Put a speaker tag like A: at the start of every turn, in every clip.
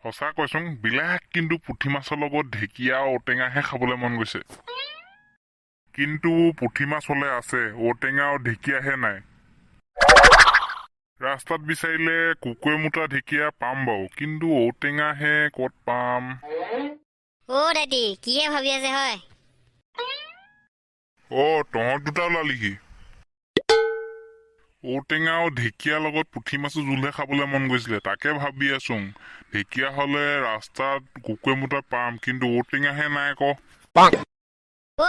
A: সঁচা কৈছোং বিলাহ কিন্তু পুঠি মাছৰ লগত ঢেকীয়া ঔটেঙাহে খাবলৈ মন গৈছে কিন্তু পুঠি মাছ হলে আছে ঔটেঙা আৰু ঢেকীয়াহে নাই ৰাস্তাত বিচাৰিলে কুকুৱে মুতা ঢেকীয়া পাম বাৰু কিন্তু ঔটেঙাহে ক'ত পাম
B: দাদি কিহে ভাবি আছে হয়
A: তহঁত দুটা ওলালিহি ঔটেঙা আৰু ঢেকীয়াৰ লগত পুঠি মাছৰ জোলহে খাবলৈ মন গৈছিলে তাকে ভাবি আছোং ঢেকীয়া হলে ৰাস্তাত কুকুৱে মুতা পাম কিন্তু ঔটেঙাহে নাই আকৌ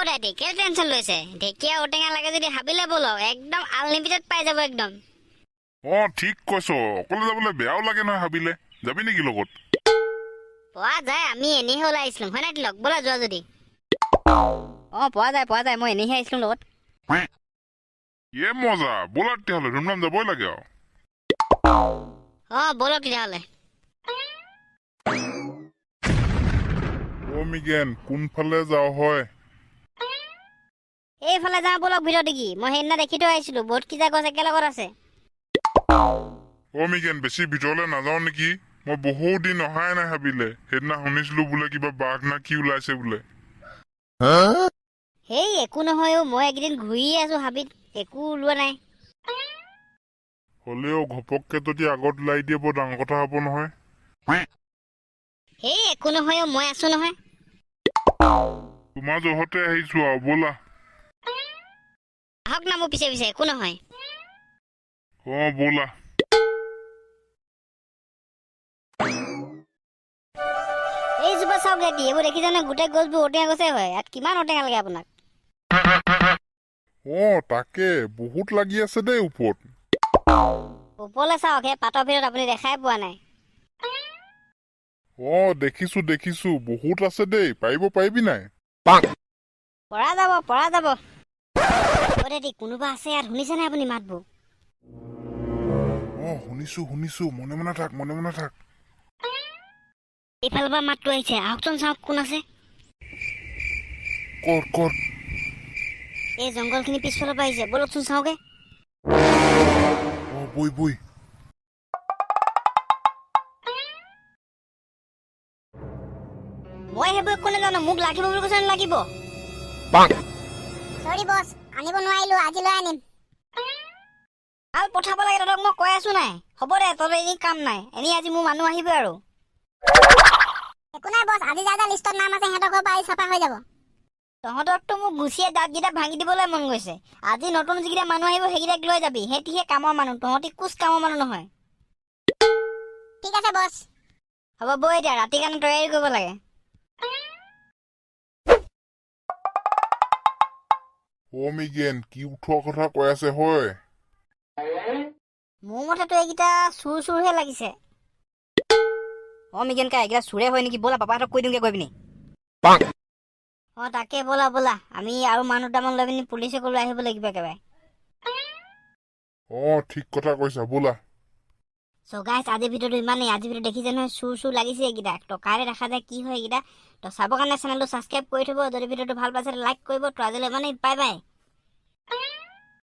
B: দাদি কেলে টেনচন লৈছে ঢেকীয়া ঔটেঙা লাগে যদি হাবিলে বলক একদম আনলিমিটেড পাই যাব একদম
A: ঠিক কৈছ অকলে যাবলৈ বেয়াও লাগে নহয় ভাবিলে যাবি নেকি লগত
B: পোৱা যায় আমি এনেহে ওলাই আহিছিলো হয় নাই লগ বলা যোৱা যদি পোৱা যায় মই এনেহে আহিছিলো লগত
A: মজা ব'লা তেতিয়াহ'লে ধুমধাম যাবই লাগে আৰু
B: বলক তেতিয়াহ'লে
A: মিগেন কোনফালে যাওঁ হয়
B: এইফালে যাওঁ বলক ভিতৰত দেখি মই সেইদিনা দেখি থৈ আহিছিলো বহুত কিজা গছ একেলগত আছে
A: মিগেন বেছি ভিতৰলৈ নাযাওঁ নেকি মই বহুত দিন অহাই নাই ভাবিলে সেইদিনা শুনিছিলো বোলে কিবা বাঘ না কি ওলাইছে বোলে
B: হেই একো নহয় মই এইকেইদিন ঘূৰিয়ে আছো হাবিত একো ওলোৱা নাই
A: হলেও ঘপককে যদি আগত ওলাই দিয়ে বৰ ডাঙৰ কথা হ'ব নহয়
B: হেই একো নহয় মই আছো নহয়
A: তোমাৰ জহতে আহিছো আৰু ব'লা
B: আহক না মোৰ পিছে পিছে একো নহয়
A: ব'লা
B: এইজোপা চাওক দাদি এইবোৰ দেখিছেনে গোটেই গছবোৰ ঔটেঙা গছে হয় ইয়াত কিমান ঔটেঙা লাগে আপোনাক
A: তাকে বহুত লাগি আছে দেই ওপৰত
B: ওপৰলৈ চাওক সেই পাতৰ ভিতৰত আপুনি দেখাই পোৱা নাই
A: দেখিছো বহুত আছে দেই পাৰিবি নাই
B: পৰা যাব দাদি কোনোবা আছে ইয়াত শুনিছে নাই আপুনি মাতবোৰ
A: শুনিছো মনে মনে থাক
B: এইফালৰ পৰা মাতটো আহিছে আহকচোন চাওক কোন আছে
A: ক'ত
B: এই জংঘলখিনি পিছফালৰ পৰা আহিছে বলকচোন চাওঁগে
A: বই
B: মই সেইবোৰ একো নাজানো মোক লাগিব বুলি কৈছে লাগিব
C: সৰি বছ আনিব নোৱাৰিলো আজি লৈ আনিম
B: ভাল পঠাব লাগে তহঁতক মই কৈ আছো নাই হ'ব দে তহঁতৰ এনেই কাম নাই এনেই আজি মোৰ মানুহ আহিব আৰু
C: একো নাই বছ আজি যা লিষ্টত নাম আছে সিহঁতৰ ঘৰ পৰা চাফা হৈ যাব
B: তহঁতকতো মোক গুচিয়ে দাঁতকেইটা ভাঙি দিবলৈ মন গৈছে আজি নতুন যিকেইটা মানুহ আহিব সেইকেইটাক লৈ যাবি সিহঁতিহে কামৰ মানুহ তহঁতি কোচ কামৰ মানুহ নহয়
C: ঠিক আছে বছ
B: হ'ব বৈ এতিয়া ৰাতিৰ কাৰণে তৈয়াৰী কৰিব লাগে
A: মিগেন কি উঠোৱা কথা কৈ আছে হয়
B: মোৰ মতেতো এইকেইটা চুৰহে লাগিছে মিগেন কা এইকেইটা চুৰে হয় নেকি ব'লা পাপাহঁতক কৈ দিওঁগে গৈ পিনি তাকে ব'লা আমি আৰু মানুহ দুটামান লৈ পিনি পুলিচে লৈ আহিব লাগিব একেবাৰে
A: ঠিক কথা কৈছা ব'লা
B: গাইছ আজিৰ ভিডিঅ'টো ইমানেই আজিৰ ভিডিঅ' দেখিছে নহয় চুৰ লাগিছে এইকেইটা তো কাৰে দেখা যায় কি হয় এইকেইটা তো চাবৰ কাৰণে চেনেলটো ছাবস্ক্ৰাইব কৰি থ'ব যদি ভিডিঅ'টো ভাল পাইছে লাইক কৰিব তো আজিলৈ ইমানেই বাই বাই